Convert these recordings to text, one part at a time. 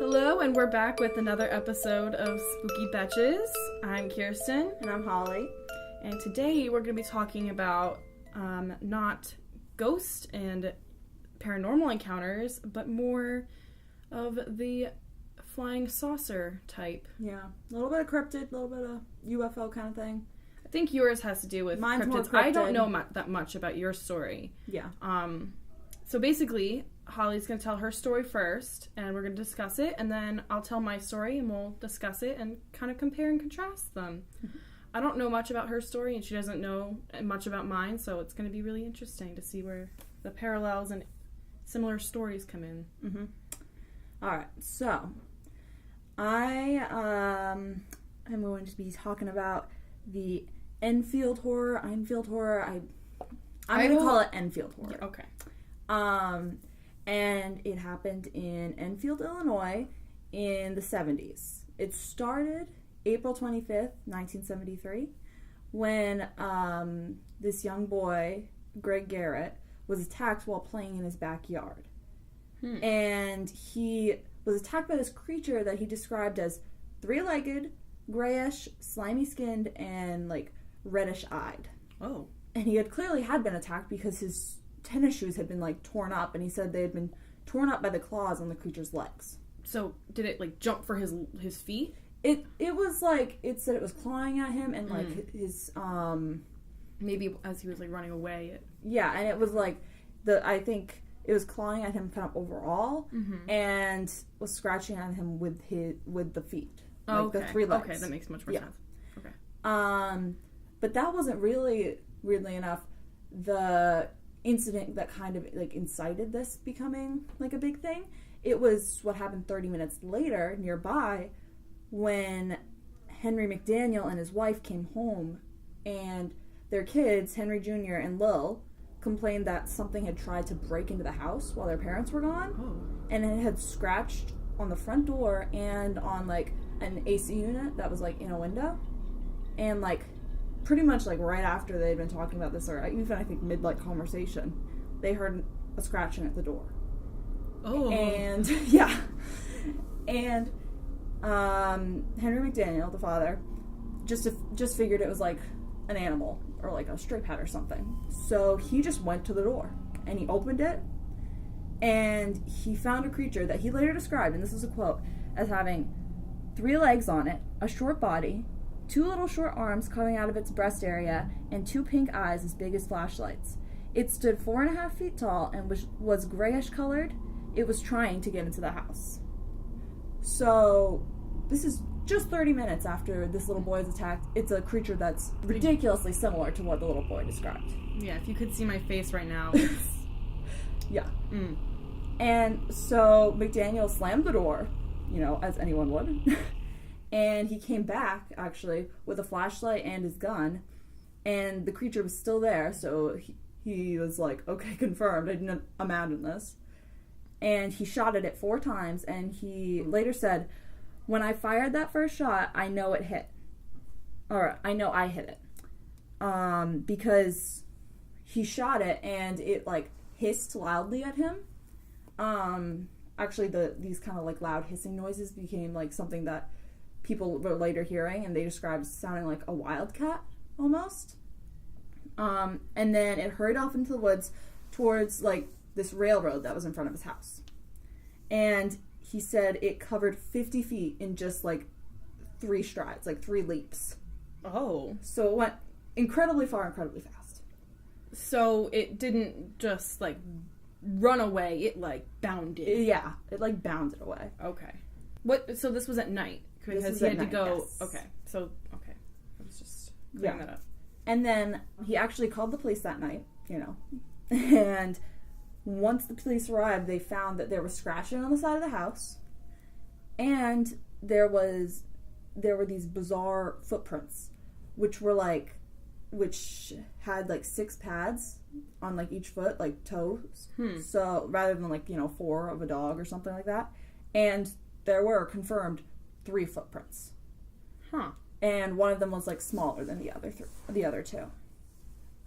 Hello, and we're back with another episode of Spooky Betches. I'm Kirsten. And I'm Holly. And today we're going to be talking about not ghost and paranormal encounters, but more of the flying saucer type. Yeah. A little bit of cryptid, a little bit of UFO kind of thing. I think yours has to do with Mine's cryptids. more cryptid. I don't know that much about your story. Yeah. So basically, Holly's going to tell her story first, and we're going to discuss it, and then I'll tell my story, and we'll discuss it and kind of compare and contrast them. Mm-hmm. I don't know much about her story, and she doesn't know much about mine, so it's going to be really interesting to see where the parallels and similar stories come in. Mm-hmm. All right, so I am going to be talking about the Enfield horror. I'm going to call it Enfield horror. Yeah, okay. And it happened in Enfield, Illinois in the 70s. It started April 25th, 1973, when this young boy, Greg Garrett, was attacked while playing in his backyard. And he was attacked by this creature that he described as three-legged, grayish, slimy-skinned, and, reddish-eyed. Oh. And he clearly had been attacked because his tennis shoes had been torn up, and he said they had been torn up by the claws on the creature's legs. So did it jump for his feet? It was it said it was clawing at him, and his maybe as he was running away. Yeah, and it was I think it was clawing at him kind of overall, and was scratching at him with the feet. Okay. The 3 legs. Okay, that makes much more sense. Okay. But that wasn't really, weirdly enough, the incident that kind of incited this becoming a big thing. It was what happened 30 minutes later nearby when Henry McDaniel and his wife came home, and their kids, Henry Jr. and Lil, complained that something had tried to break into the house while their parents were gone, and it had scratched on the front door and on an AC unit that was in a window, and pretty much right after they'd been talking about this, or even I think mid conversation, they heard a scratching at the door. Oh. And yeah, and Henry McDaniel, the father, just figured it was an animal or a stray cat or something. So he just went to the door and he opened it, and he found a creature that he later described, and this is a quote, as having 3 legs on it, a short body, 2 little short arms coming out of its breast area, and 2 pink eyes as big as flashlights. It stood 4.5 feet tall and was grayish colored. It was trying to get into the house. So this is just 30 minutes after this little boy is attacked. It's a creature that's ridiculously similar to what the little boy described. Yeah, if you could see my face right now. Yeah. And so McDaniel slammed the door, as anyone would. And he came back, actually, with a flashlight and his gun, and the creature was still there, so he was okay, confirmed, I didn't imagine this. And he shot at it 4 times, and he later said, "When I fired that first shot, I know it hit. Or, I know I hit it." Because he shot it, and it, hissed loudly at him. Actually, these kind of, loud hissing noises became, something that people were later hearing, and they described sounding like a wildcat, almost. And then it hurried off into the woods towards, this railroad that was in front of his house. And he said it covered 50 feet in just, 3 strides, 3 leaps. Oh. So it went incredibly far, incredibly fast. So it didn't just, run away, it, bounded. Yeah, it, bounded away. Okay. So this was at night? Because he had to go. Yes. Okay. So, okay. I was just clearing that up. And then he actually called the police that night, And once the police arrived, they found that there was scratching on the side of the house. And there were these bizarre footprints, which had 6 pads on each foot, toes. So rather than 4 of a dog or something like that. And there were confirmed 3 footprints. Huh. And one of them was smaller than the other 2.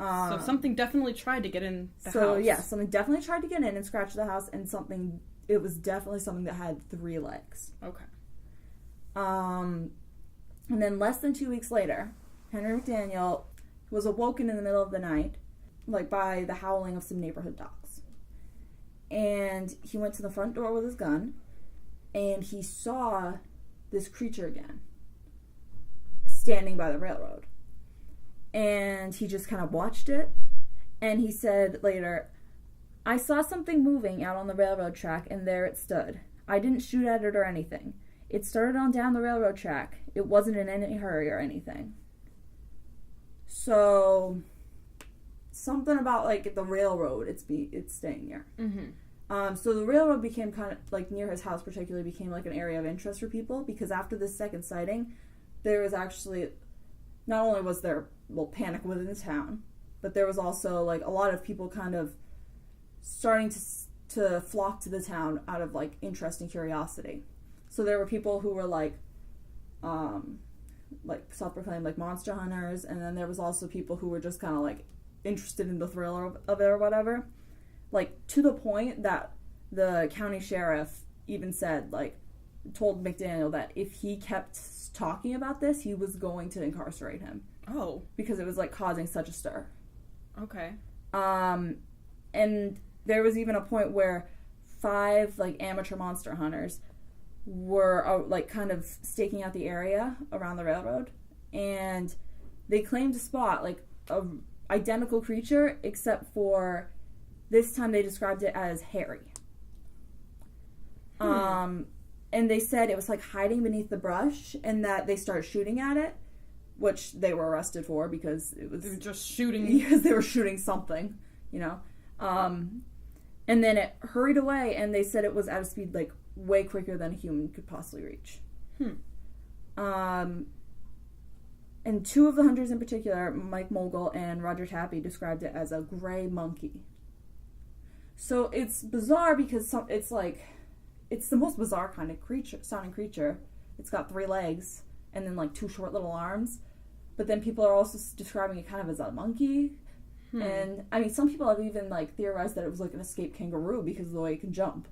So something definitely tried to get in the house. So yeah, something definitely tried to get in and scratch the house, and something it was definitely something that had 3 legs. Okay. And then less than 2 weeks later, Henry McDaniel was awoken in the middle of the night, like by the howling of some neighborhood dogs. And he went to the front door with his gun, and he saw this creature again, standing by the railroad. And he just kind of watched it, and he said later, "I saw something moving out on the railroad track, and there it stood. I didn't shoot at it or anything. It started on down the railroad track. It wasn't in any hurry or anything." So, something about, like, the railroad, it's staying near. Mm-hmm. So the railroad became kind of, like, near his house particularly, became, like, an area of interest for people, because after this second sighting, there was actually, not only was there, well, panic within the town, but there was also, like, a lot of people kind of starting to flock to the town out of, like, interest and curiosity. So there were people who were, like self-proclaimed, like, monster hunters, and then there was also people who were just kind of, like, interested in the thrill of it or whatever. Like, to the point that the county sheriff even said, like, told McDaniel that if he kept talking about this, he was going to incarcerate him. Oh. Because it was, like, causing such a stir. Okay. And there was even a point where 5, like, amateur monster hunters were, like, kind of staking out the area around the railroad, and they claimed to spot, like, a identical creature, except for this time they described it as hairy. And they said it was, like, hiding beneath the brush, and that they started shooting at it, which they were arrested for because it was... They were just shooting. Because they were shooting something, you know. And then it hurried away, and they said it was at a speed, like, way quicker than a human could possibly reach. And 2 of the hunters in particular, Mike Mogul and Roger Tappy, described it as a gray monkey. So it's bizarre because it's like, it's the most bizarre kind of sounding creature. It's got 3 legs and then, like, 2 short little arms. But then people are also describing it kind of as a monkey. And, I mean, some people have even, like, theorized that it was, like, an escaped kangaroo because of the way it can jump.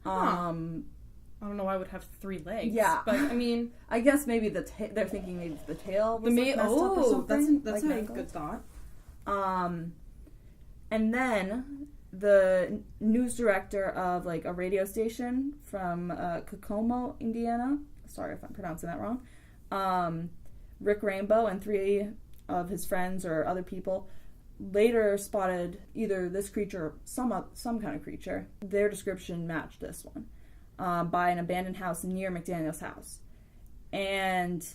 I don't know why it would have 3 legs. Yeah. But, I mean... I guess maybe they're thinking maybe the tail was, like, messed up or something. That's like a good thought. And then the news director of, like, a radio station from Kokomo, Indiana, sorry if I'm pronouncing that wrong, Rick Rainbow and 3 of his friends or other people later spotted either this creature or some kind of creature. Their description matched this one by an abandoned house near McDaniel's house. And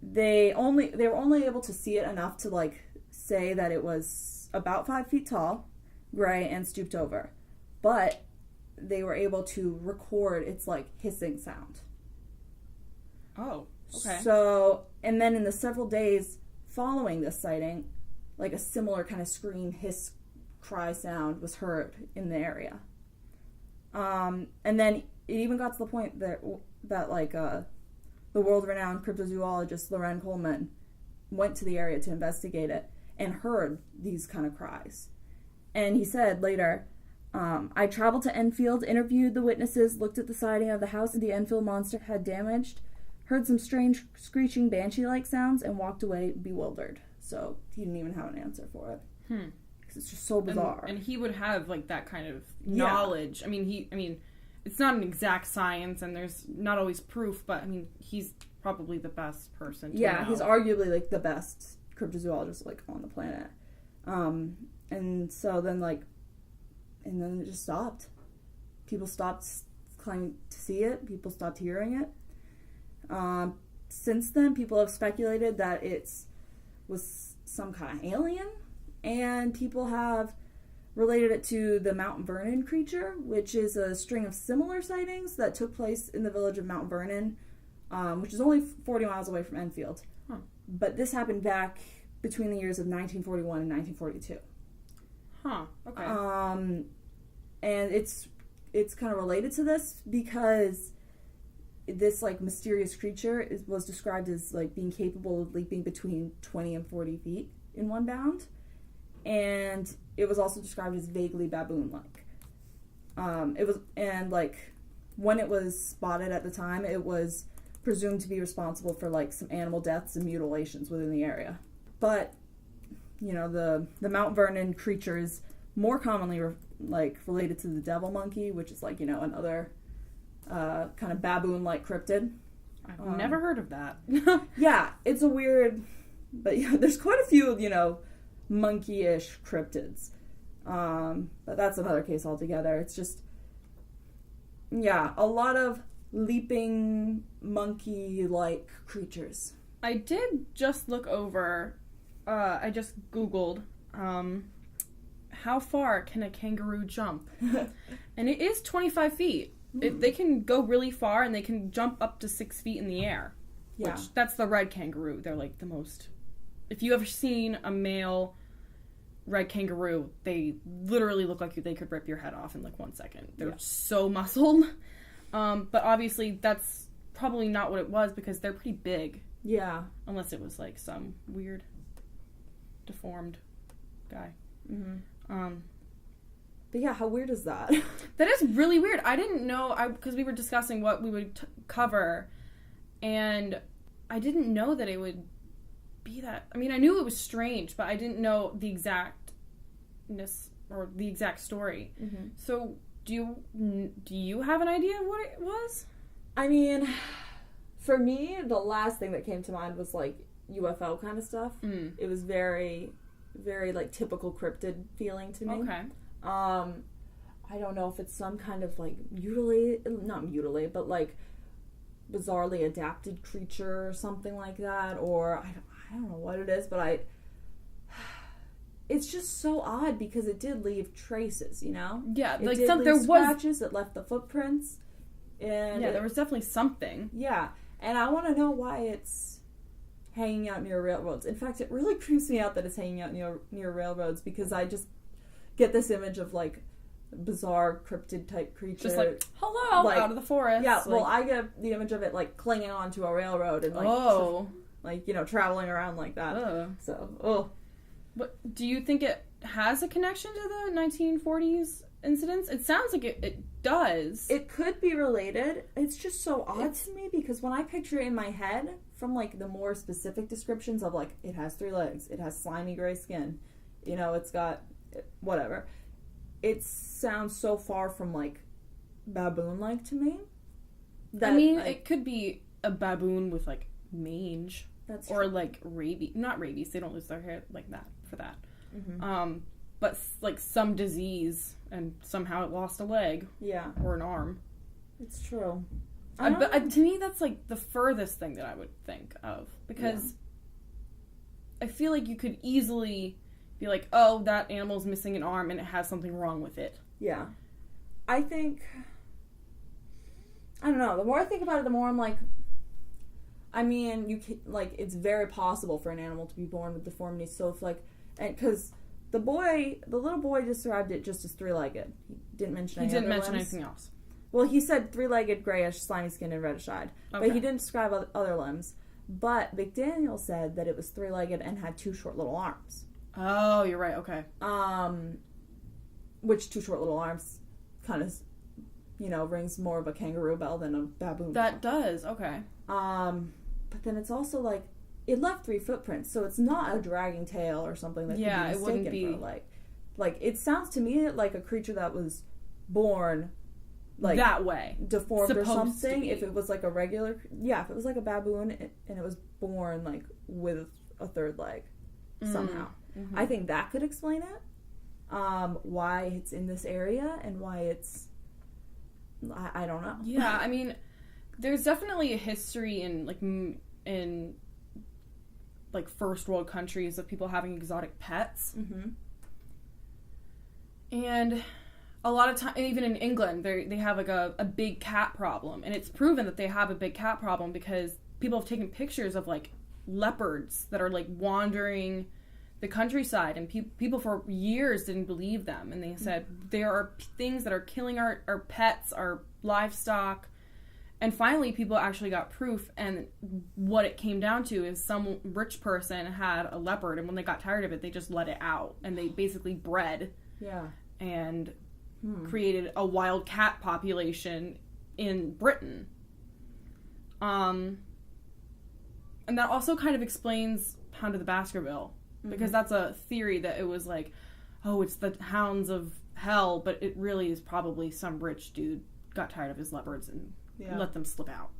they were only able to see it enough to, like, say that it was about 5 feet tall, gray, and stooped over. But they were able to record its, like, hissing sound. Oh, okay. So, and then in the several days following this sighting, like, a similar kind of scream, hiss, cry sound was heard in the area. And then it even got to the point that like, the world-renowned cryptozoologist Loren Coleman went to the area to investigate it and heard these kind of cries. And he said later, I traveled to Enfield, interviewed the witnesses, looked at the siding of the house the Enfield monster had damaged, heard some strange screeching banshee-like sounds, and walked away bewildered. So he didn't even have an answer for it. Because it's just so bizarre. And he would have, like, that kind of knowledge. Yeah. I mean, it's not an exact science, and there's not always proof, but, I mean, he's probably the best person to know. He's arguably, like, the best cryptozoologist, like, on the planet. And so then, like, and then it just stopped. People stopped claiming to see it. People stopped hearing it. Since then, people have speculated that it was some kind of alien, and people have related it to the Mount Vernon creature, which is a string of similar sightings that took place in the village of Mount Vernon, which is only 40 miles away from Enfield. But this happened back between the years of 1941 and 1942. Okay. And it's kind of related to this because this, like, mysterious creature was described as, like, being capable of leaping between 20 and 40 feet in one bound. And it was also described as vaguely baboon-like. It was, and like when it was spotted at the time, it was presumed to be responsible for like some animal deaths and mutilations within the area. But you know, the Mount Vernon creature is more commonly related to the devil monkey, which is like, you know, another kind of baboon-like cryptid. I've never heard of that. Yeah, it's a weird, but yeah, there's quite a few, you know, monkey-ish cryptids. But that's another case altogether. It's just, yeah, a lot of leaping monkey-like creatures. I did just look over, I just Googled, how far can a kangaroo jump? And it is 25 feet. They can go really far, and they can jump up to 6 feet in the air. Yeah. Which, that's the red kangaroo. They're like the most... If you ever seen a male red kangaroo, they literally look like they could rip your head off in like 1 second. They're so muscled. But obviously that's probably not what it was, because they're pretty big. Yeah. Unless it was like some weird, deformed guy. Mm-hmm. But yeah, how weird is that? That is really weird. I didn't know, because we were discussing what we would cover, and I didn't know that it would be that. I mean, I knew it was strange, but I didn't know the exactness or the exact story. Mm-hmm. So, do you have an idea of what it was? I mean, for me, the last thing that came to mind was like UFO kind of stuff. It was very, very like typical cryptid feeling to me. Okay. I don't know if it's some kind of like not mutilated, but like bizarrely adapted creature or something like that, or I don't know what it is, but it's just so odd because it did leave traces, you know? Yeah, it like did leave there scratches, it left the footprints, and there was definitely something. Yeah, and I want to know why it's hanging out near railroads. In fact, it really creeps me out that it's hanging out near railroads, because I just get this image of like bizarre cryptid type creature, just like hello, like, out of the forest. Yeah, well, I get the image of it like clinging onto a railroad and like like, you know, traveling around like that. So, But do you think it has a connection to the 1940s incidents? It sounds like it does. It could be related. It's just so odd to me, because when I picture it in my head, from like the more specific descriptions of like, it has 3 legs, it has slimy gray skin, you know, it's got whatever, it sounds so far from like baboon-like to me. That, I mean, it could be a baboon with like mange. That's or true. like rabies. Not rabies, they don't lose their hair like that for that. Mm-hmm. But like some disease, and somehow it lost a leg. Yeah. Or an arm. It's true. But to me, that's like the furthest thing that I would think of, because I feel like you could easily be like, oh, that animal's missing an arm and it has something wrong with it. Yeah. I think, I don't know, the more I think about it, the more I'm like, I mean, you can, like, it's very possible for an animal to be born with deformities. So if like, and because the little boy described it just as 3-legged. He didn't mention anything else. Well, he said 3-legged, grayish, slimy skin, and reddish-eyed. Okay. But he didn't describe other limbs. But McDaniel said that it was 3-legged and had 2 short little arms. Oh, you're right. Okay. Which 2 short little arms kind of, you know, rings more of a kangaroo bell than a baboon. That does. Okay. But then it's also like, it left 3 footprints, so it's not a dragging tail or something that could be mistaken it wouldn't be for like it sounds to me like a creature that was born like that way, deformed or something. If it was like a regular, if it was like a baboon and it was born like with a 3rd leg somehow, I think that could explain it. Why it's in this area and why it's, I don't know. Yeah, I mean, there's definitely a history in first world countries of people having exotic pets. Mm-hmm. And a lot of time, even in England, they have like a big cat problem, and it's proven that they have a big cat problem because people have taken pictures of like leopards that are like wandering the countryside, and people for years didn't believe them, and they said there are things that are killing our pets, our livestock. And finally, people actually got proof, and what it came down to is some rich person had a leopard, and when they got tired of it, they just let it out, and they basically bred. Yeah. And created a wild cat population in Britain. And that also kind of explains Hound of the Baskerville, because that's a theory that it was like, oh, it's the hounds of hell, but it really is probably some rich dude got tired of his leopards and let them slip out.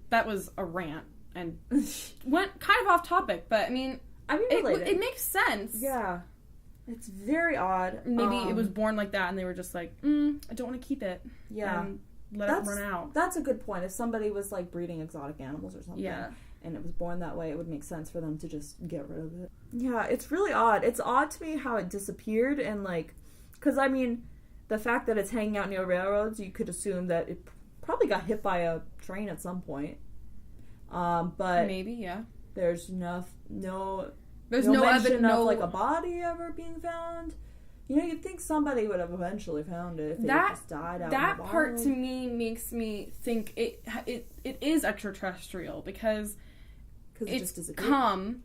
That was a rant and went kind of off topic, but I mean it makes sense. Yeah. It's very odd. Maybe it was born like that and they were just like, I don't want to keep it. Yeah. And let it run out. That's a good point. If somebody was like breeding exotic animals or something, and it was born that way, it would make sense for them to just get rid of it. Yeah, it's really odd. It's odd to me how it disappeared, and like, because I mean, the fact that it's hanging out near railroads, you could assume that it probably got hit by a train at some point. But maybe, there's no mention of like a body ever being found. You know, you'd think somebody would have eventually found it if they just died out. That part to me makes me think it is extraterrestrial, because it just disappeared. Come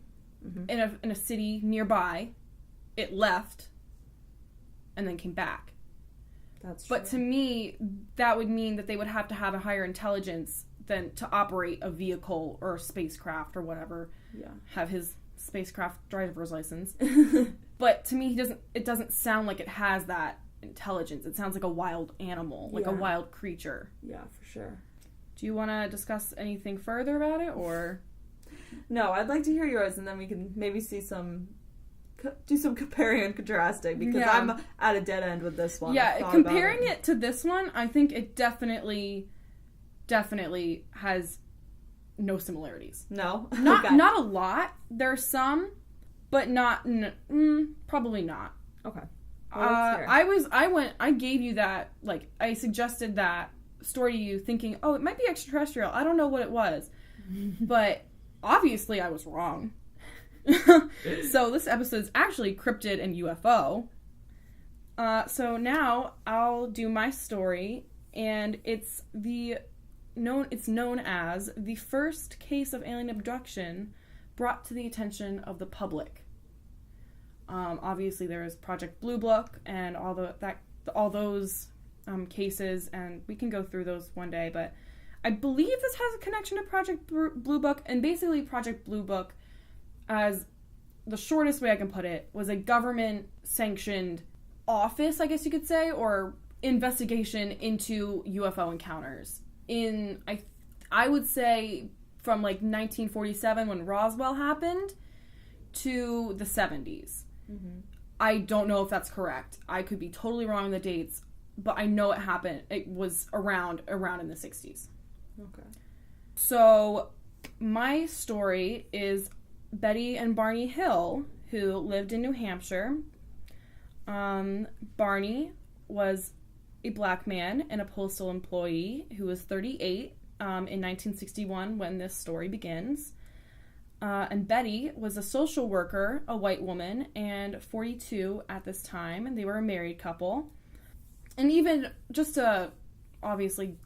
in a city nearby, it left, and then came back. That's true. But to me, that would mean that they would have to have a higher intelligence than to operate a vehicle or a spacecraft or whatever. Yeah. Have his spacecraft driver's license. But to me, it doesn't sound like it has that intelligence. It sounds like a wild animal, like a wild creature. Yeah, for sure. Do you want to discuss anything further about it, or? No, I'd like to hear yours, and then we can maybe do some comparing and contrasting, because I'm at a dead end with this one. Yeah, comparing it to this one, I think it definitely has no similarites. No? Not a lot. There's some, but not, probably not. Okay. Well, I gave you that, like, I suggested that story to you thinking, oh, it might be extraterrestrial. I don't know what it was. But obviously I was wrong. So this episode is actually cryptid and UFO. So now I'll do my story, and it's known as the first case of alien abduction brought to the attention of the public. Obviously, there is Project Blue Book and all those cases, and we can go through those one day. But I believe this has a connection to Project Blue Book, and basically Project Blue Book, as the shortest way I can put it, was a government-sanctioned office, I guess you could say, or investigation into UFO encounters. I would say from like 1947 when Roswell happened to the 70s. I don't know if that's correct. I could be totally wrong on the dates, but I know it happened. It was around in the 60s. Okay. So my story is Betty and Barney Hill, who lived in New Hampshire. Barney was a black man and a postal employee who was 38 in 1961 when this story begins. And Betty was a social worker, a white woman, and 42 at this time, and they were a married couple. And even just to, obviously,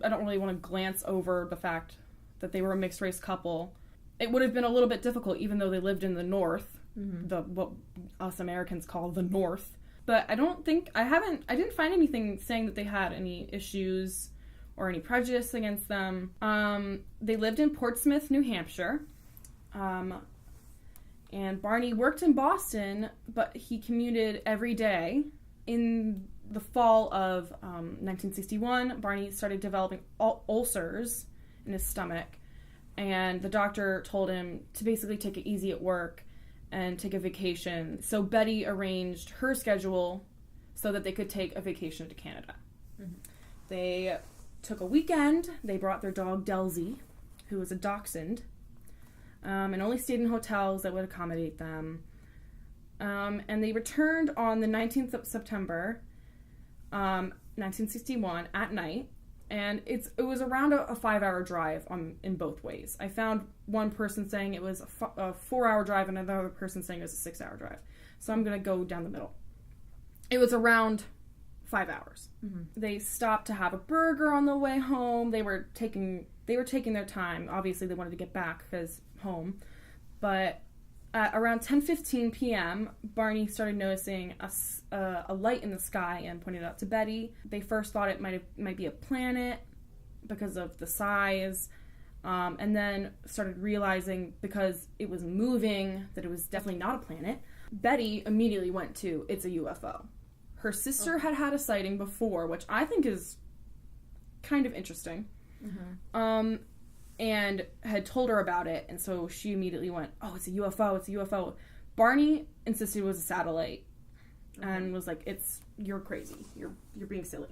I don't really want to glance over the fact that they were a mixed-race couple. It would have been a little bit difficult, even though they lived in the North, what us Americans call the North. But I didn't find anything saying that they had any issues or any prejudice against them. They lived in Portsmouth, New Hampshire. And Barney worked in Boston, but he commuted every day. In the fall of 1961, Barney started developing ulcers in his stomach, and the doctor told him to basically take it easy at work and take a vacation. So Betty arranged her schedule so that they could take a vacation to Canada. They took a weekend. They brought their dog Delzy, who was a dachshund, and only stayed in hotels that would accommodate them. And they returned on the 19th of September, 1961, at night. And it was around a 5-hour drive in both ways. I found one person saying it was a 4-hour drive and another person saying it was a 6-hour drive. So I'm going to go down the middle. It was around 5 hours. They stopped to have a burger on the way home. They were taking their time. Obviously, they wanted to get back because home. But At around 10:15 p.m., Barney started noticing a light in the sky and pointed it out to Betty. They first thought it might be a planet because of the size, and then started realizing because it was moving that it was definitely not a planet. Betty immediately went to, it's a UFO. Her sister had a sighting before, which I think is kind of interesting. Mm-hmm. And had told her about it, and so she immediately went, oh, it's a UFO, it's a UFO. Barney insisted it was a satellite, and was like, you're crazy, you're being silly.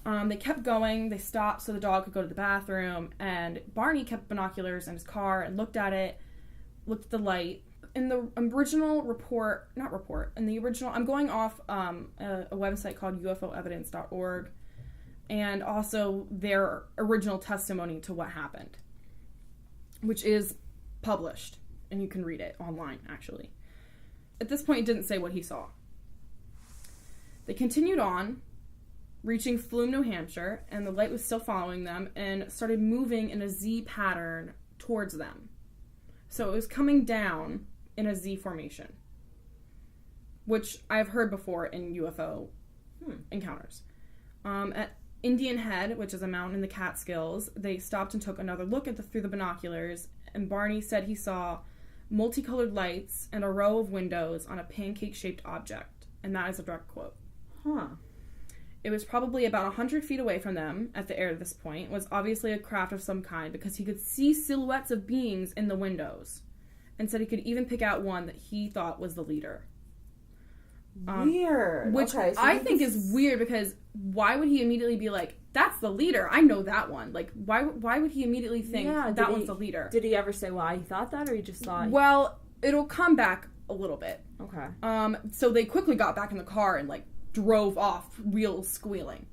They kept going, they stopped so the dog could go to the bathroom, and Barney kept binoculars in his car and looked at the light. In the original I'm going off a website called ufoevidence.org, and also their original testimony to what happened, which is published, and you can read it online, actually. At this point, it didn't say what he saw. They continued on, reaching Flume, New Hampshire, and the light was still following them, and started moving in a Z pattern towards them. So it was coming down in a Z formation, which I've heard before in UFO encounters. At Indian Head, which is a mountain in the Catskills, they stopped and took another look through the binoculars, and Barney said he saw multicolored lights and a row of windows on a pancake-shaped object, and that is a direct quote. It was probably about 100 feet away from them at the air at this point. It was obviously a craft of some kind because he could see silhouettes of beings in the windows, and said he could even pick out one that he thought was the leader. Weird. Which I think is weird, because why would he immediately be like, that's the leader, I know that one? Like, why would he immediately think that one's the leader? Did he ever say why he thought that, or he just thought... Well, it'll come back a little bit. Okay. So they quickly got back in the car and, like, drove off, wheels squealing,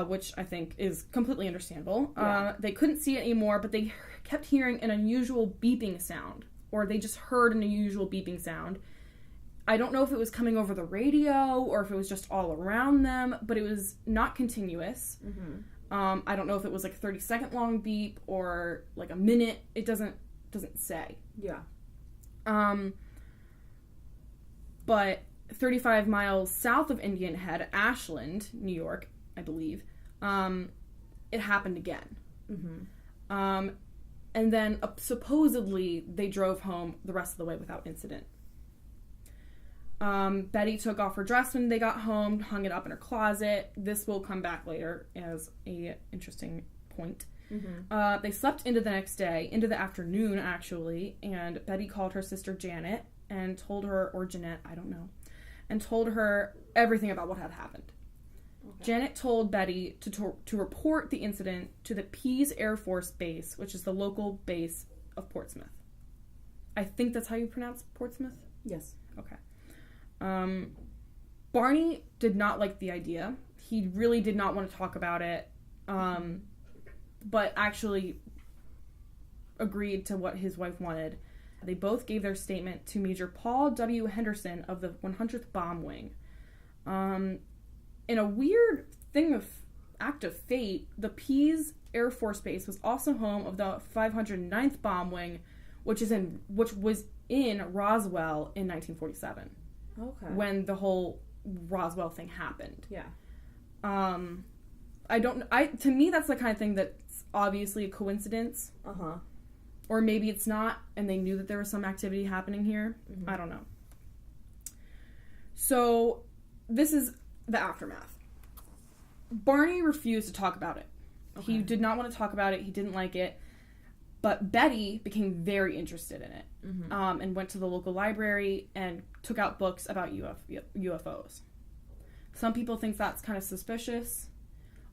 which I think is completely understandable. Yeah. They couldn't see it anymore, but they kept hearing an unusual beeping sound, or they just heard an unusual beeping sound. I don't know if it was coming over the radio or if it was just all around them, but it was not continuous. I don't know if it was like a 30-second long beep or like a minute. It doesn't say. Yeah. But 35 miles south of Indian Head, Ashland, New York, I believe, it happened again. And then supposedly they drove home the rest of the way without incident. Betty took off her dress when they got home, hung it up in her closet. This will come back later as a interesting point. They slept into the next day, into the afternoon actually, and Betty called her sister Janet and told her, or Jeanette, I don't know, and told her everything about what had happened. Okay. Janet told Betty to report the incident to the Pease Air Force Base, which is the local base of Portsmouth. I think that's how you pronounce Portsmouth? Yes. Okay. Barney did not like the idea. He really did not want to talk about it, but actually agreed to what his wife wanted. They both gave their statement to Major Paul W. Henderson of the 100th Bomb Wing. In a weird act of fate, the Pease Air Force Base was also home of the 509th Bomb Wing, which was in Roswell in 1947. Okay. When the whole Roswell thing happened. Yeah. To me, that's the kind of thing that's obviously a coincidence. Or maybe it's not, and they knew that there was some activity happening here. I don't know. So, this is the aftermath. Barney refused to talk about it. Okay. He did not want to talk about it. He didn't like it. But Betty became very interested in it, and went to the local library and took out books about UFOs. Some people think that's kind of suspicious.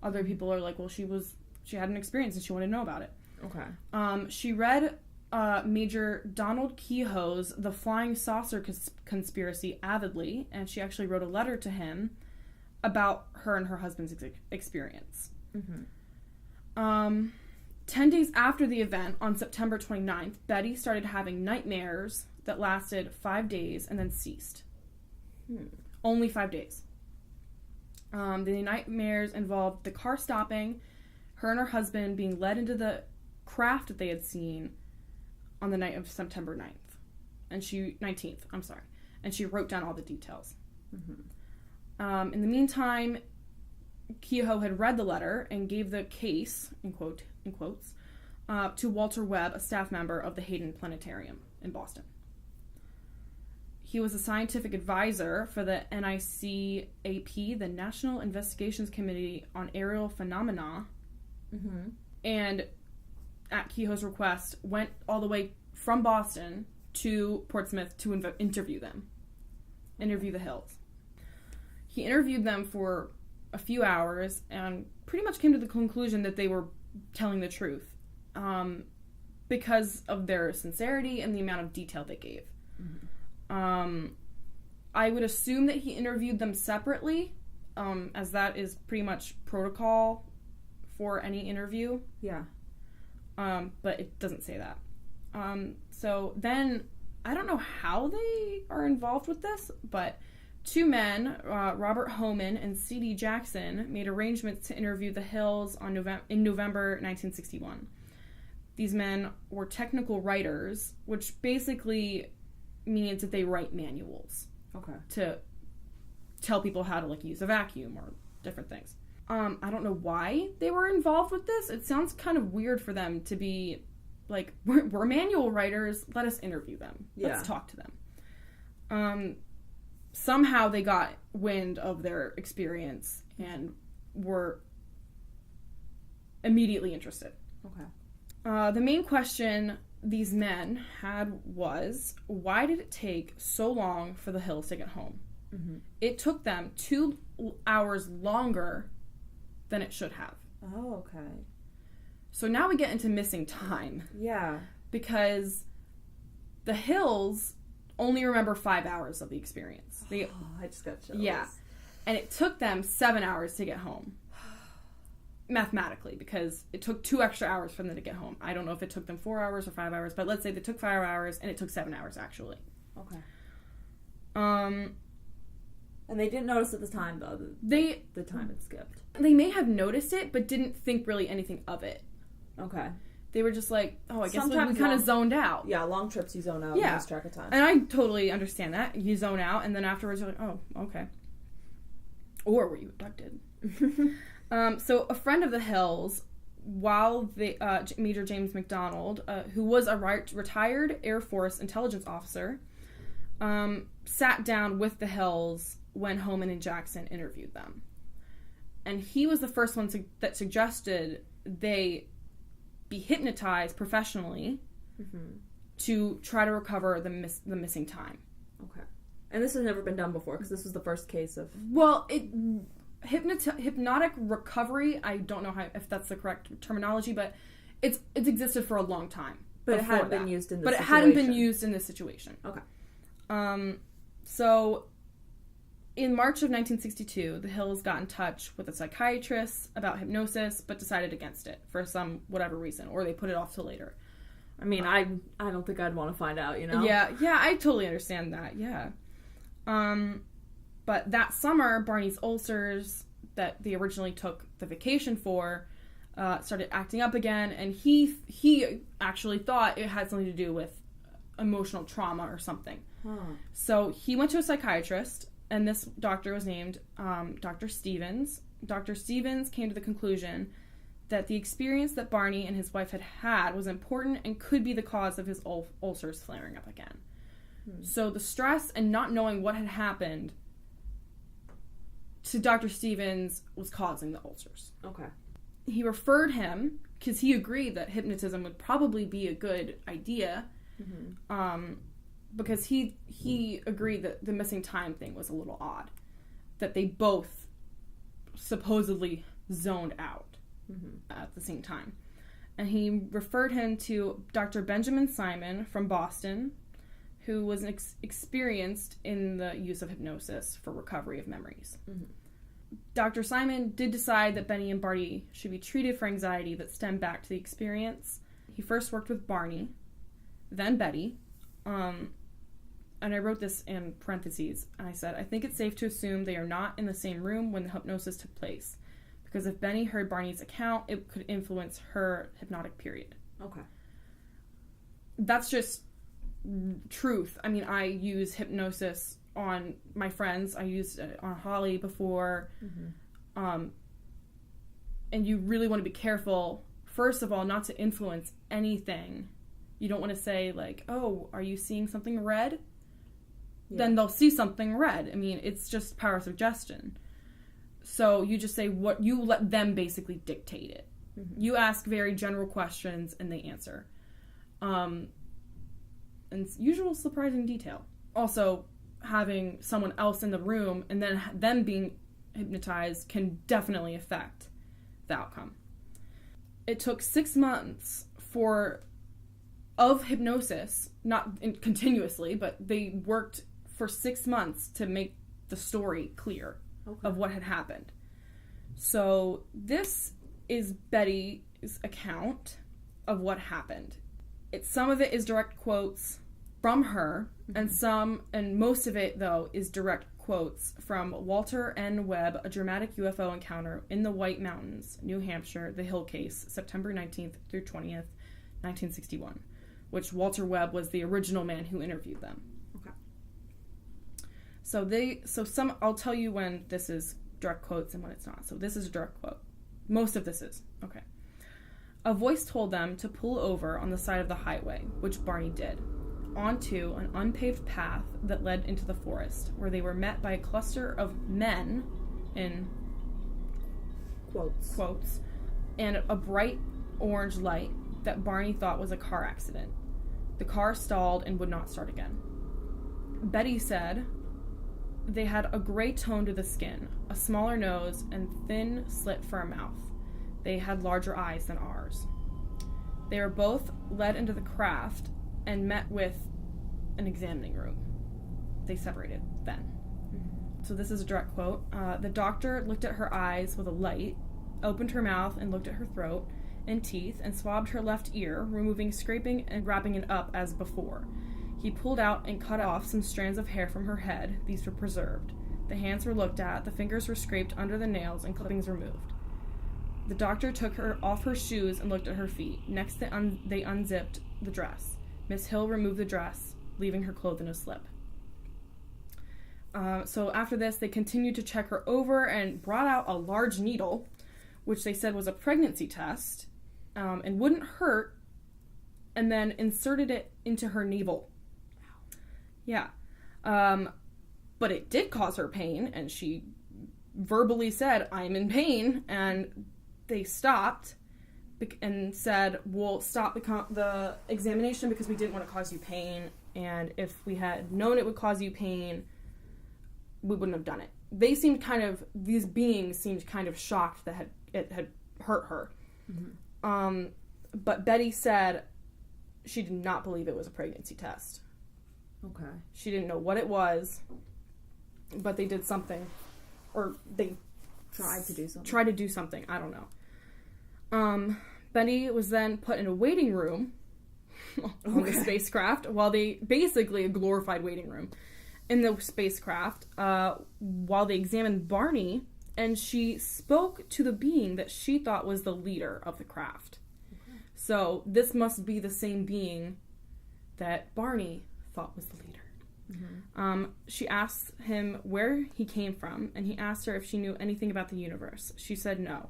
Other people are like, well, she had an experience and she wanted to know about it. Okay. She read Major Donald Kehoe's The Flying Saucer Conspiracy avidly, and she actually wrote a letter to him about her and her husband's experience. 10 days after the event, on September 29th, Betty started having nightmares that lasted 5 days and then ceased. Only 5 days. The nightmares involved the car stopping, her and her husband being led into the craft that they had seen on the night of September 9th. and 19th, I'm sorry. And she wrote down all the details. Mm-hmm. In the meantime, Kehoe had read the letter and gave the case, in quotes, to Walter Webb, a staff member of the Hayden Planetarium in Boston. He was a scientific advisor for the NICAP, the National Investigations Committee on Aerial Phenomena, Mm-hmm. and at Kehoe's request, went all the way from Boston to Portsmouth to interview the Hills. He interviewed them for a few hours and pretty much came to the conclusion that they were telling the truth because of their sincerity and the amount of detail they gave. Mm-hmm. I would assume that he interviewed them separately, as that is pretty much protocol for any interview. Yeah. But it doesn't say that. So then, I don't know how they are involved with this, but two men, Robert Homan and C.D. Jackson, made arrangements to interview the Hills in November 1961. These men were technical writers, which basically means that they write manuals. Okay. To tell people how to use a vacuum or different things. I don't know why they were involved with this. It sounds kind of weird for them to be like, we're manual writers, let us interview them. Let's talk to them. Somehow they got wind of their experience and were immediately interested. Okay. The main question these men had was, why did it take so long for the Hills to get home? Mm-hmm. It took them 2 hours longer than it should have. Oh, okay. So now we get into missing time. Yeah. Because the Hills only remember 5 hours of the experience. I just got chills. Yeah. And it took them 7 hours to get home. Mathematically, because it took 2 extra hours for them to get home. I don't know if it took them 4 hours or 5 hours, but let's say they took 5 hours and it took 7 hours actually. Okay. And they didn't notice at the time, though, the time had skipped. They may have noticed it, but didn't think really anything of it. Okay. They were just like, oh, I guess we Sometimes kind of zoned out. Yeah, long trips you zone out and lose track of time. And I totally understand that. You zone out, and then afterwards you're like, oh, okay. Or were you abducted? So a friend of the Hills, while Major James McDonald, who was a retired Air Force intelligence officer, sat down with the Hills when Homan and Jackson interviewed them. And he was the first one that suggested they be hypnotized professionally to try to recover the missing time. Okay. And this has never been done before, because this was the first case of... Well, hypnotic recovery, I don't know if that's the correct terminology, but it's existed for a long time. But it hadn't been used in this situation. But it hadn't been used in this situation. Okay. So, in March of 1962, the Hills got in touch with a psychiatrist about hypnosis, but decided against it for some whatever reason, or they put it off till later. I mean, I don't think I'd want to find out, you know? Yeah, I totally understand that, yeah. But that summer, Barney's ulcers that they originally took the vacation for started acting up again, and he actually thought it had something to do with emotional trauma or something. Huh. So he went to a psychiatrist, and this doctor was named Dr. Stevens. Dr. Stevens came to the conclusion that the experience that Barney and his wife had was important and could be the cause of his ulcers flaring up again. So the stress and not knowing what had happened to Dr. Stevens was causing the ulcers. Okay. He referred him, because he agreed that hypnotism would probably be a good idea, because he agreed that the missing time thing was a little odd, that they both supposedly zoned out at the same time. And he referred him to Dr. Benjamin Simon from Boston, who was experienced in the use of hypnosis for recovery of memories. Dr. Simon did decide that Benny and Barney should be treated for anxiety that stemmed back to the experience. He first worked with Barney, then Betty, and I wrote this in parentheses. I said, I think it's safe to assume they are not in the same room when the hypnosis took place, because if Benny heard Barney's account, it could influence her hypnotic period. Okay. That's just truth. I mean, I use hypnosis on my friends. I used it on Holly before. And you really want to be careful, first of all, not to influence anything. You don't want to say, like, oh, are you seeing something red? Yeah. Then they'll see something red. I mean, it's just power of suggestion. So you just say what you let them basically dictate it. You ask very general questions and they answer. And usual surprising detail. Also, having someone else in the room and then them being hypnotized can definitely affect the outcome. It took 6 months of hypnosis, not continuously, but they worked for 6 months to make the story clear of what had happened. So this is Betty's account of what happened. Some of it is direct quotes from her, and most of it, though, is direct quotes from Walter N. Webb, A Dramatic UFO Encounter in the White Mountains, New Hampshire, The Hill Case, September 19th through 20th, 1961, which Walter Webb was the original man who interviewed them. Okay. So I'll tell you when this is direct quotes and when it's not. So this is a direct quote. Most of this is. Okay. A voice told them to pull over on the side of the highway, which Barney did, onto an unpaved path that led into the forest, where they were met by a cluster of men, in quotes, and a bright orange light that Barney thought was a car accident. The car stalled and would not start again. Betty said they had a gray tone to the skin, a smaller nose, and thin slit for a mouth. They had larger eyes than ours. They were both led into the craft and met with an examining room. They separated then. So this is a direct quote. The doctor looked at her eyes with a light, opened her mouth and looked at her throat and teeth, and swabbed her left ear, removing scraping and wrapping it up as before. He pulled out and cut off some strands of hair from her head. These were preserved. The hands were looked at, the fingers were scraped under the nails, and clippings removed. The doctor took her off her shoes and looked at her feet. Next, they unzipped the dress. Miss Hill removed the dress, leaving her clothed in a slip. So after this, they continued to check her over and brought out a large needle, which they said was a pregnancy test, and wouldn't hurt, and then inserted it into her navel. Yeah. But it did cause her pain, and she verbally said, "I'm in pain," and they stopped and said, "We'll stop the examination because we didn't want to cause you pain, and if we had known it would cause you pain, we wouldn't have done it." These beings seemed kind of shocked that it had hurt her. But Betty said she did not believe it was a pregnancy test. Okay. She didn't know what it was, but they did something, or they tried to do something. I don't know. Betty was then put in a waiting room on the spacecraft, basically a glorified waiting room in the spacecraft, while they examined Barney, and she spoke to the being that she thought was the leader of the craft. Okay. So this must be the same being that Barney thought was the leader. She asked him where he came from, and he asked her if she knew anything about the universe. She said no.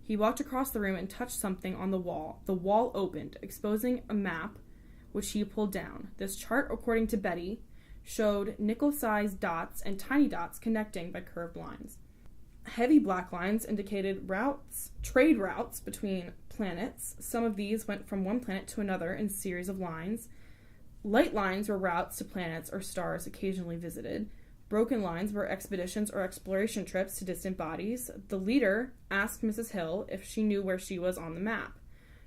He walked across the room and touched something on the wall. The wall opened, exposing a map, which he pulled down. This chart, according to Betty, showed nickel-sized dots and tiny dots connecting by curved lines. Heavy black lines indicated trade routes between planets. Some of these went from one planet to another in series of lines. Light lines were routes to planets or stars occasionally visited. Broken lines were expeditions or exploration trips to distant bodies. The leader asked Mrs. Hill if she knew where she was on the map.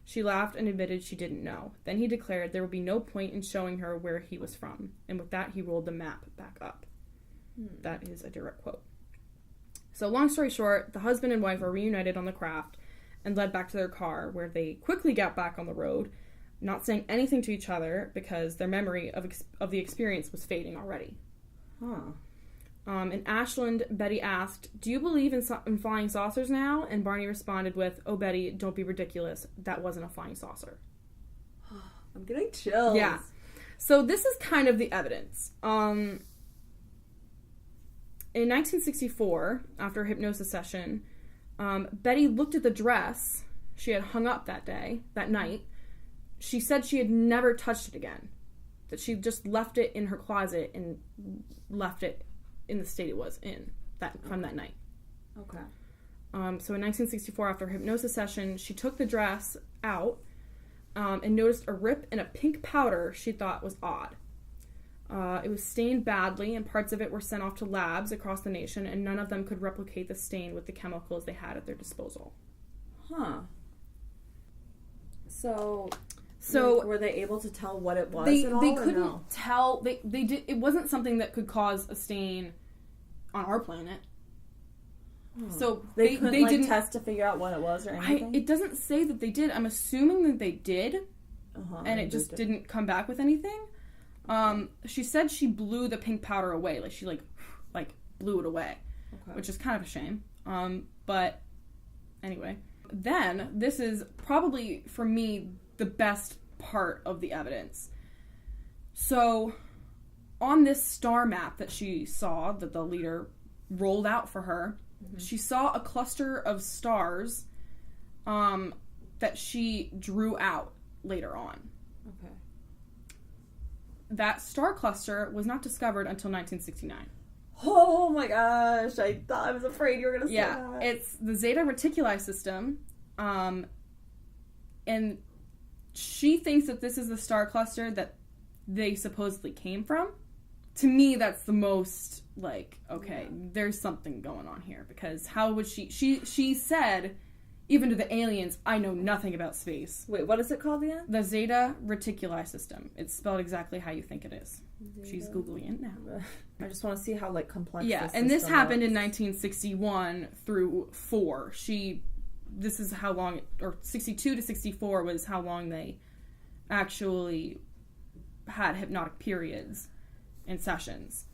She laughed and admitted she didn't know. Then he declared there would be no point in showing her where he was from. And with that, he rolled the map back up. That is a direct quote. So long story short, the husband and wife are reunited on the craft and led back to their car, where they quickly got back on the road, not saying anything to each other because their memory of the experience was fading already. In Ashland, Betty asked, "Do you believe in flying saucers now?" And Barney responded with, "Oh, Betty, don't be ridiculous. That wasn't a flying saucer." I'm getting chills. Yeah. So this is kind of the evidence. In 1964, after a hypnosis session, Betty looked at the dress she had hung up that night. She said she had never touched it again. That she just left it in her closet and left it in the state it was in from that night. Okay. So in 1964, after a hypnosis session, she took the dress out and noticed a rip in a pink powder she thought was odd. It was stained badly, and parts of it were sent off to labs across the nation, and none of them could replicate the stain with the chemicals they had at their disposal. Huh. So were they able to tell what it was at all? They couldn't no? tell. They did. It wasn't something that could cause a stain on our planet. So they couldn't didn't test to figure out what it was or anything? It doesn't say that they did. I'm assuming that they did, and it just didn't come back with anything. She said she blew the pink powder away. Like, she, blew it away. Okay. Which is kind of a shame. But, anyway. Then, this is probably, for me, the best part of the evidence. So, on this star map that she saw, that the leader rolled out for her, she saw a cluster of stars that she drew out later on. Okay. That star cluster was not discovered until 1969. Oh my gosh, I was afraid you were going to say that. Yeah, it's the Zeta Reticuli system, and she thinks that this is the star cluster that they supposedly came from. To me, that's the most, there's something going on here, because how would she said, even to the aliens, I know nothing about space. Wait, what is it called again? The Zeta Reticuli system. It's spelled exactly how you think it is. Zeta. She's Googling it now. I just want to see how, complex this and this happened in 1961 through 4. This is how long, or 62 to 64 was how long they actually had hypnotic periods and sessions.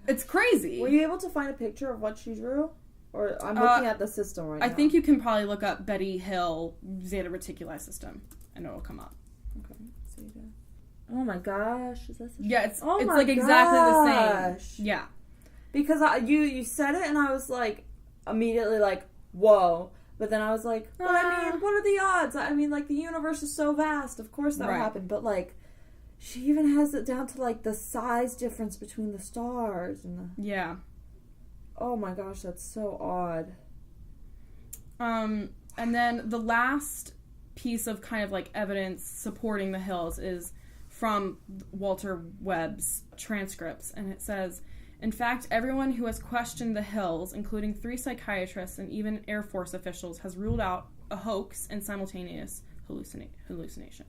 It's crazy. Were you able to find a picture of what she drew? Or I'm looking at the system right now. I think you can probably look up Betty Hill Zeta Reticuli system and it'll come up. Okay. Zeta. Oh my gosh. Is that it's exactly the same. Yeah. Because you said it and I was immediately whoa. But then I was like, but I mean, what are the odds? I mean, the universe is so vast. Of course that would happen. But she even has it down to the size difference between the stars and the... Yeah. Oh my gosh, that's so odd. And then the last piece of kind of evidence supporting the Hills is from Walter Webb's transcripts, and it says, in fact, everyone who has questioned the Hills, including 3 psychiatrists and even Air Force officials, has ruled out a hoax and simultaneous hallucination.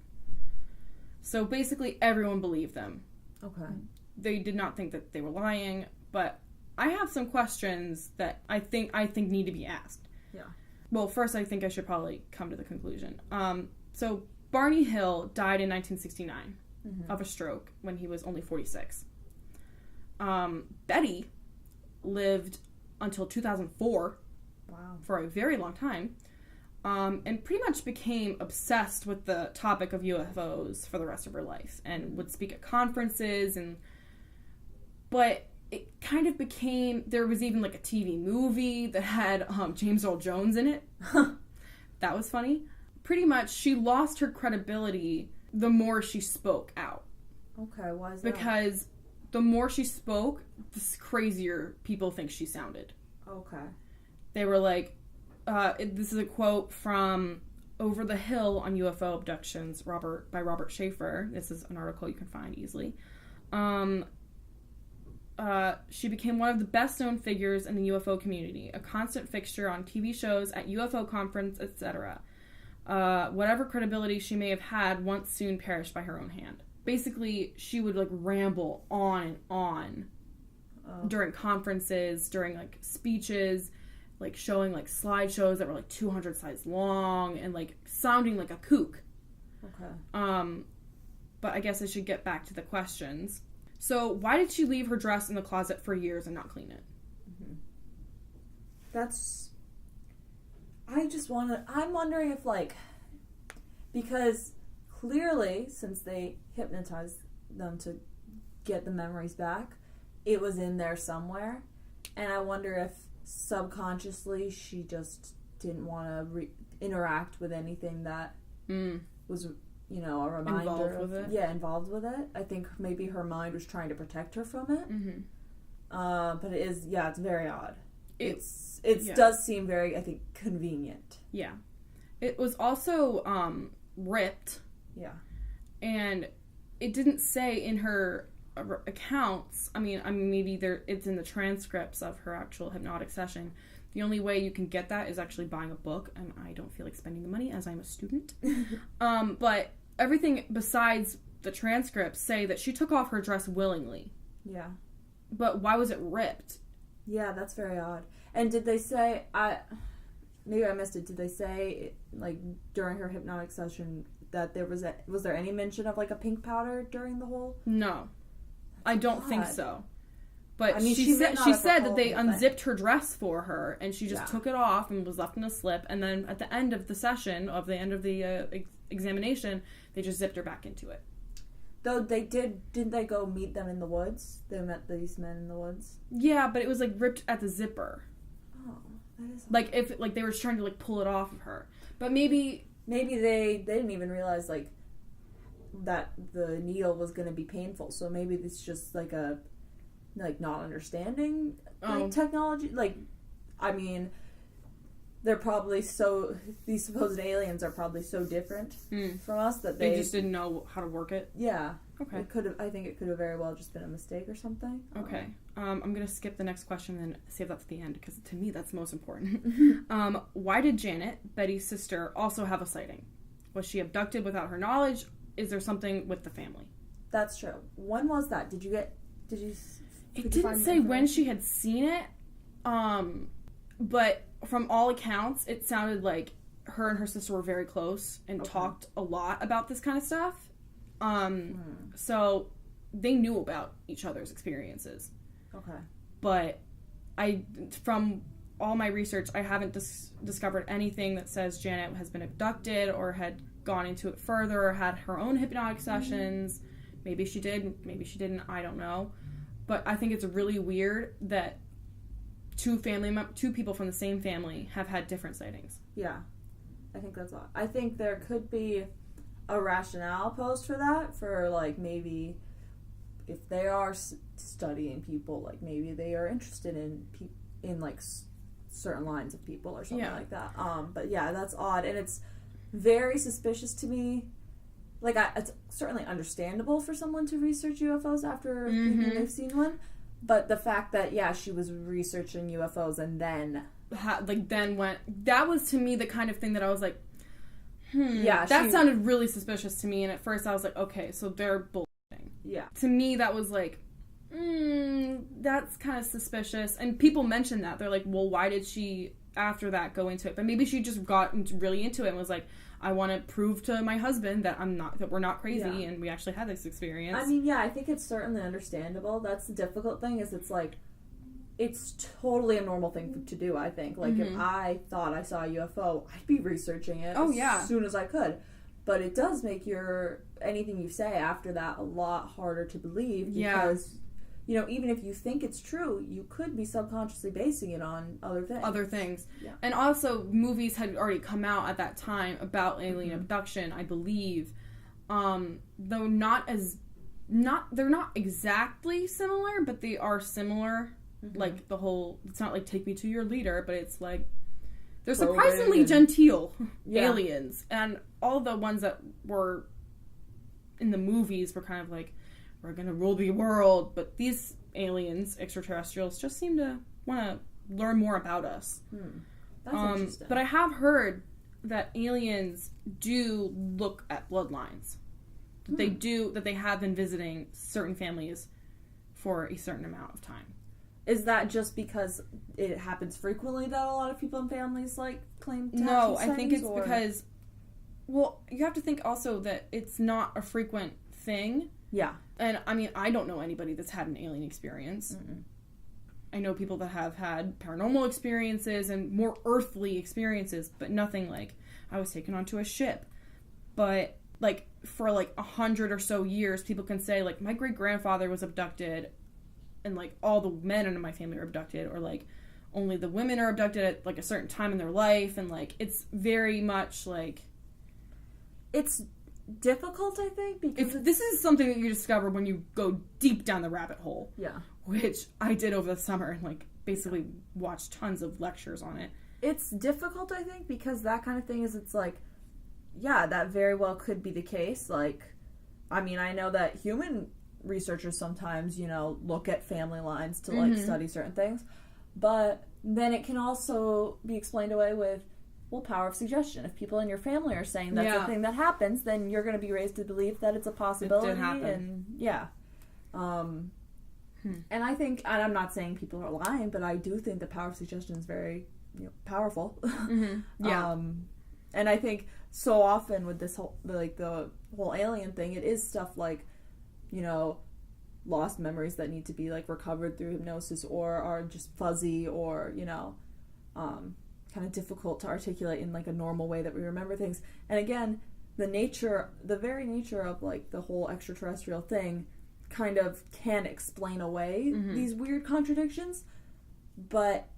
So basically everyone believed them. Okay. They did not think that they were lying, but I have some questions that I think need to be asked. Yeah. Well, first I think I should probably come to the conclusion. So Barney Hill died in 1969 of a stroke when he was only 46. Betty lived until 2004. Wow. For a very long time. And pretty much became obsessed with the topic of UFOs for the rest of her life and would speak at conferences but it kind of became, there was even a TV movie that had James Earl Jones in it. That was funny. Pretty much she lost her credibility the more she spoke out. Okay, why is that? Because the more she spoke, the crazier people think she sounded. Okay. They were this is a quote from Over the Hill on UFO Abductions by Robert Schaefer. This is an article you can find easily. She became one of the best-known figures in the UFO community, a constant fixture on TV shows, at UFO conference, etc. Whatever credibility she may have had once soon perished by her own hand. Basically, she would ramble on and on during conferences, during speeches, showing slideshows that were 200 slides long and sounding like a kook. Okay. But I guess I should get back to the questions. So why did she leave her dress in the closet for years and not clean it? Mm-hmm. I'm wondering if because clearly, since they hypnotized them to get the memories back, it was in there somewhere. And I wonder if subconsciously she just didn't want to interact with anything that was, you know, a reminder. Involved with it? Yeah, involved with it. I think maybe her mind was trying to protect her from it. But it is, it's very odd. It does seem very, I think, convenient. Yeah. It was also ripped. Yeah. And it didn't say in her accounts, I mean maybe it's in the transcripts of her actual hypnotic session. The only way you can get that is actually buying a book, and I don't feel like spending the money as I'm a student. But everything besides the transcripts say that she took off her dress willingly. Yeah. But why was it ripped? Yeah, that's very odd. And did they say, maybe I missed it, did they say, like, during her hypnotic session that was there any mention of, like, a pink powder during the whole? No. I don't think so. But I mean, she said that they unzipped her dress for her, and she just took it off and was left in a slip, and then at the end of the session, the examination, they just zipped her back into it. Though didn't they go meet them in the woods? They met these men in the woods? Yeah, but it was, like, ripped at the zipper. Oh, that is... Like, if, like, they were trying to, like, pull it off of her. But maybe they didn't even realize, like, that the needle was going to be painful. So maybe it's just, like, a, like, not understanding, like, technology. Like, I mean, they're probably these supposed aliens are probably so different from us that they just didn't know how to work it. Yeah. Okay. I think it could have very well just been a mistake or something. Okay. I'm going to skip the next question and save that to the end, because to me that's most important. Why did Janet, Betty's sister, also have a sighting? Was she abducted without her knowledge? Is there something with the family? That's true. When was that? Did you It didn't say when she had seen it, but from all accounts, it sounded like her and her sister were very close and talked a lot about this kind of stuff. So they knew about each other's experiences. Okay. But from all my research, I haven't discovered anything that says Janet has been abducted or had gone into it further or had her own hypnotic sessions. Maybe she did, maybe she didn't, I don't know. But I think it's really weird that two people from the same family have had different sightings. Yeah. I think that's odd. I think there could be a rationale posed for that, for, like, maybe if they are studying people, like, maybe they are interested in like certain lines of people or something like that. But yeah, that's odd, and it's very suspicious to me. Like, it's certainly understandable for someone to research UFOs after thinking they've seen one, but the fact that she was researching UFOs and then that was to me the kind of thing that I was like, that sounded really suspicious to me. And at first I was like, okay, so they're bullshitting. Yeah. To me, that was like, that's kind of suspicious. And people mentioned that. They're like, well, why did she, after that, go into it? But maybe she just got really into it and was like, I want to prove to my husband that we're not crazy and we actually had this experience. I mean, I think it's certainly understandable. That's the difficult thing, is it's like, it's totally a normal thing to do, I think. Like, if I thought I saw a UFO, I'd be researching it as soon as I could. But it does make anything you say after that a lot harder to believe, because, even if you think it's true, you could be subconsciously basing it on other things. Yeah. And also, movies had already come out at that time about alien abduction, I believe. Though they're not exactly similar, but they are similar. Like, it's not like Take Me to Your Leader, but it's like, they're surprisingly genteel aliens. And all the ones that were in the movies were kind of like, we're gonna rule the world. But these aliens, extraterrestrials, just seem to want to learn more about us. That's interesting. But I have heard that aliens do look at bloodlines. That they have been visiting certain families for a certain amount of time. Is that just because it happens frequently that a lot of people in families, like, claim to have No, I think it's because, well, you have to think also that it's not a frequent thing. Yeah. And, I mean, I don't know anybody that's had an alien experience. I know people that have had paranormal experiences and more earthly experiences, but nothing like, I was taken onto a ship. But like, for, like, 100 or so years, people can say, like, my great-grandfather was abducted, and, like, all the men in my family are abducted, or, like, only the women are abducted at, like, a certain time in their life, and, like, it's very much, like... It's difficult, I think, because... This is something that you discover when you go deep down the rabbit hole. Yeah. Which I did over the summer, and, like, basically watched tons of lectures on it. It's difficult, I think, because that kind of thing is, it's like, yeah, that very well could be the case. Like, I mean, I know that human researchers sometimes, you know, look at family lines to, like, study certain things. But then it can also be explained away with, well, power of suggestion. If people in your family are saying that's a thing that happens, then you're going to be raised to believe that it's a possibility. It did happen. And, yeah. And I think, and I'm not saying people are lying, but I do think the power of suggestion is very, you know, powerful. Yeah. And I think so often with this whole, like, the whole alien thing, it is stuff like, you know, lost memories that need to be, like, recovered through hypnosis, or are just fuzzy, or, you know, kind of difficult to articulate in, like, a normal way that we remember things. And again, the very nature of, like, the whole extraterrestrial thing kind of can explain away these weird contradictions, but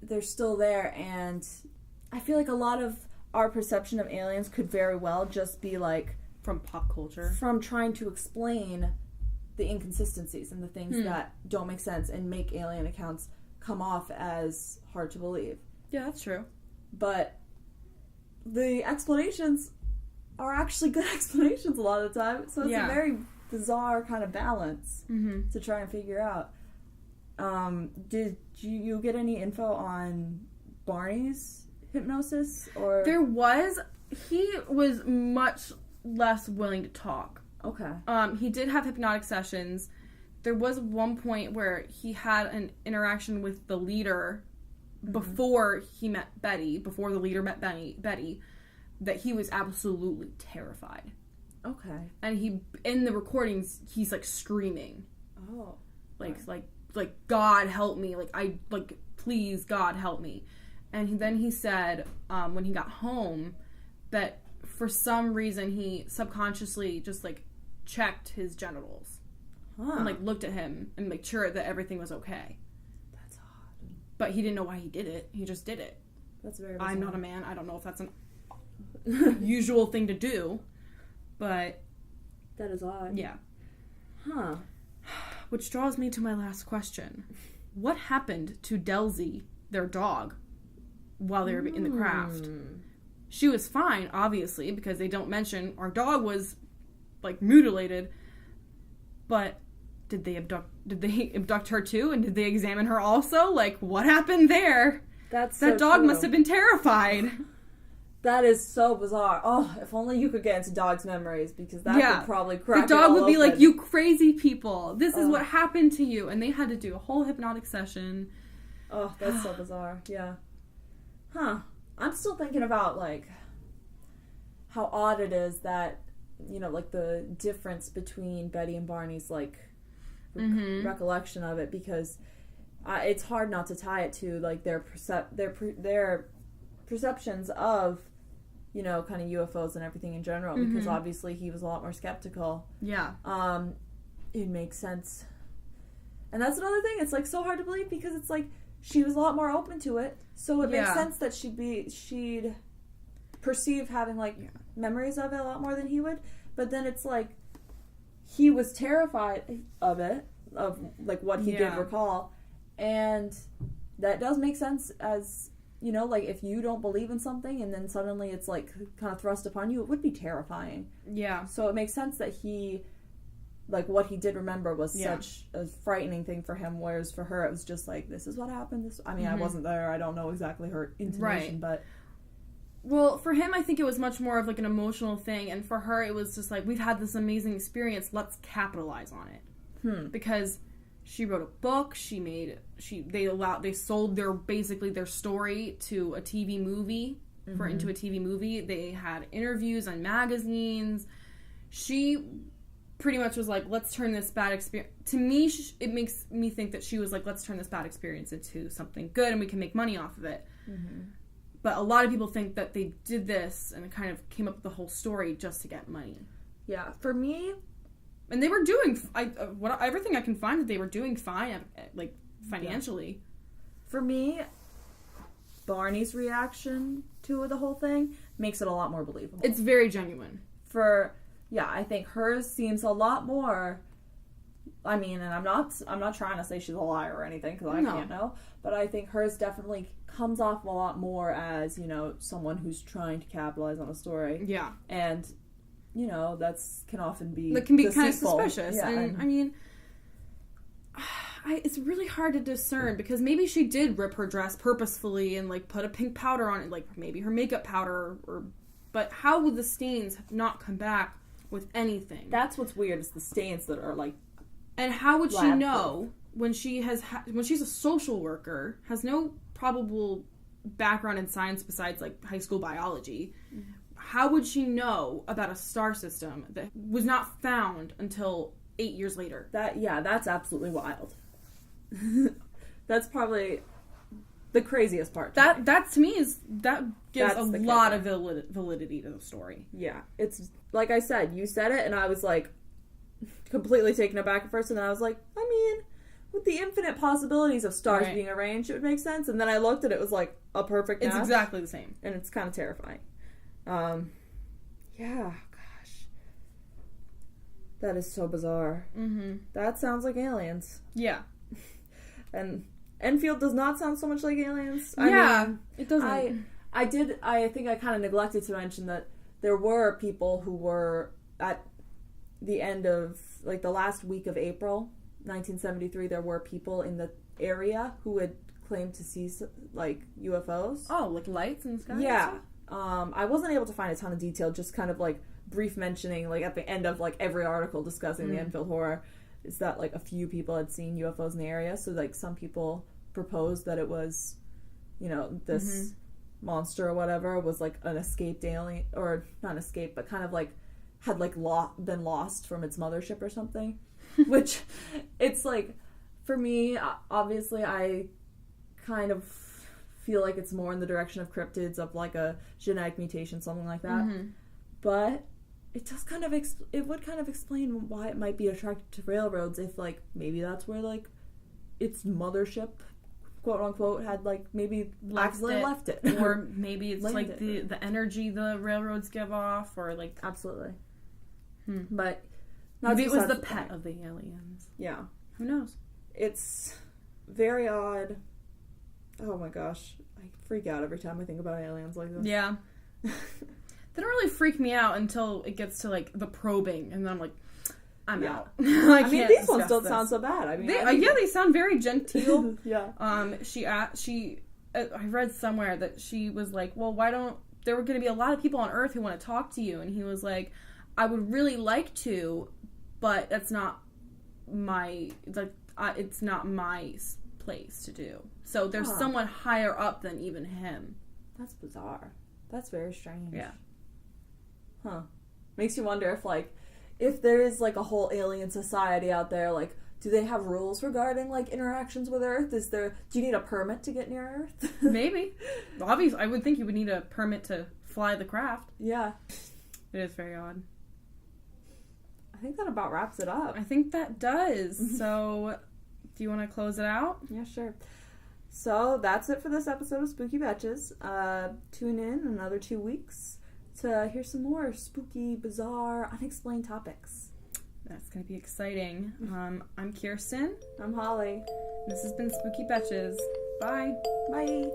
they're still there. And I feel like a lot of our perception of aliens could very well just be, like, from pop culture, from trying to explain the inconsistencies and the things that don't make sense and make alien accounts come off as hard to believe. Yeah, that's true. But the explanations are actually good explanations a lot of the time, so it's a very bizarre kind of balance to try and figure out. Did you get any info on Barney's hypnosis? Or He was much less willing to talk. Okay. He did have hypnotic sessions. There was one point where he had an interaction with the leader before he met Betty, before the leader met Betty, that he was absolutely terrified. Okay. And in the recordings, he's, like, screaming. Oh. Like, God help me. Please, God help me. And then he said, when he got home, that for some reason he subconsciously just, like, checked his genitals. And, like, looked at him and made sure that everything was okay. That's odd. But he didn't know why he did it. He just did it. That's very bizarre. I'm not a man. I don't know if that's an usual thing to do. But... that is odd. Yeah. Huh. Which draws me to my last question. What happened to Delzy, their dog, while they were in the craft? She was fine, obviously, because they don't mention our dog was, like, mutilated. But did they abduct her too? And did they examine her also? Like, what happened there? That dog must have been terrified. That is so bizarre. Oh, if only you could get into dogs' memories, because that would probably crack the dog it all would be open. like, you crazy people, this is what happened to you. And they had to do a whole hypnotic session. Oh, that's so bizarre. Yeah. Huh. I'm still thinking about, like, how odd it is that, you know, like, the difference between Betty and Barney's, like, recollection of it, because it's hard not to tie it to, like, their perceptions of, you know, kind of UFOs and everything in general, because obviously he was a lot more skeptical. Yeah. It makes sense. And that's another thing, it's, like, so hard to believe, because it's, like, she was a lot more open to it, so it makes sense that she'd perceive having, like, memories of it a lot more than he would, but then it's, like, he was terrified of it, of, like, what he did recall, and that does make sense as... you know, like, if you don't believe in something and then suddenly it's, like, kind of thrust upon you, it would be terrifying. Yeah. So it makes sense that he, like, what he did remember was such a frightening thing for him, whereas for her it was just like, this is what happened. I mean, I wasn't there. I don't know exactly her intonation, but... Well, for him, I think it was much more of, like, an emotional thing, and for her, it was just like, we've had this amazing experience, let's capitalize on it. Because... she wrote a book. They sold their story to a TV movie into a TV movie. They had interviews on magazines. She pretty much was like, let's turn this bad experience. To me, it makes me think that she was like, let's turn this bad experience into something good and we can make money off of it. But a lot of people think that they did this and kind of came up with the whole story just to get money. Yeah, for me... And they were doing... everything I can find that they were doing fine, like, financially. Yeah. For me, Barney's reaction to the whole thing makes it a lot more believable. It's very genuine. I think hers seems a lot more... I mean, and I'm not trying to say she's a liar or anything, because I can't know, but I think hers definitely comes off a lot more as, you know, someone who's trying to capitalize on a story. Yeah. And, you know, can often be that can be deceitful. Kind of suspicious. Yeah, and I mean, it's really hard to discern, because maybe she did rip her dress purposefully and, like, put a pink powder on it, like, maybe her makeup powder, but how would the stains not come back with anything? That's what's weird, is the stains that are, like... And how would she know when she's a social worker, has no probable background in science besides, like, high school biology? Mm-hmm. How would she know about a star system that was not found until 8 years later? That's absolutely wild. That's probably the craziest part. That to me that gives a lot of validity to the story. Yeah, it's like I said. You said it, and I was like completely taken aback at first, and then I was like, I mean, with the infinite possibilities of stars being arranged, it would make sense. And then I looked at it, was like a perfect match. It's exactly the same, and it's kind of terrifying. Yeah, gosh, that is so bizarre. Mm-hmm. That sounds like aliens. Yeah. And Enfield does not sound so much like aliens. I mean, it doesn't. I think I kind of neglected to mention that there were people who were at the end of, like, the last week of April 1973, there were people in the area who had claimed to see, like, UFOs. Oh, like lights in the sky? Yeah. I wasn't able to find a ton of detail, just kind of, like, brief mentioning, like, at the end of, like, every article discussing the Enfield horror, is that, like, a few people had seen UFOs in the area. So, like, some people proposed that it was, you know, this monster or whatever was, like, an escaped alien, or not escaped, but kind of, like, had, like, been lost from its mothership or something. Which, it's, like, for me, obviously, I kind of feel like it's more in the direction of cryptids, of, like, a genetic mutation, something like that. Mm-hmm. But it does kind of, it would kind of explain why it might be attracted to railroads, if, like, maybe that's where, like, its mothership, quote unquote, had, like, maybe accidentally left it. Or maybe it's, like, the energy the railroads give off, or, like... Absolutely. But... Maybe it was the pet of the aliens. Yeah. Who knows? It's very odd. Oh my gosh. I freak out every time I think about aliens like this. Yeah. They don't really freak me out until it gets to, like, the probing, and then I'm like, I'm out. I mean, these ones don't sound so bad. I mean, they sound very genteel. Yeah. I read somewhere that she was like, well, there were going to be a lot of people on Earth who want to talk to you, and he was like, I would really like to, but that's not it's not my place to do. So there's someone higher up than even him. That's bizarre. That's very strange. Yeah. Huh. Makes you wonder if there is, like, a whole alien society out there, like, do they have rules regarding, like, interactions with Earth? Do you need a permit to get near Earth? Maybe. Obviously, I would think you would need a permit to fly the craft. Yeah. It is very odd. I think that about wraps it up. I think that does. So, do you want to close it out? Yeah, sure. So, that's it for this episode of Spooky Betches. Tune in another 2 weeks to hear some more spooky, bizarre, unexplained topics. That's going to be exciting. I'm Kirsten. I'm Holly. This has been Spooky Betches. Bye. Bye.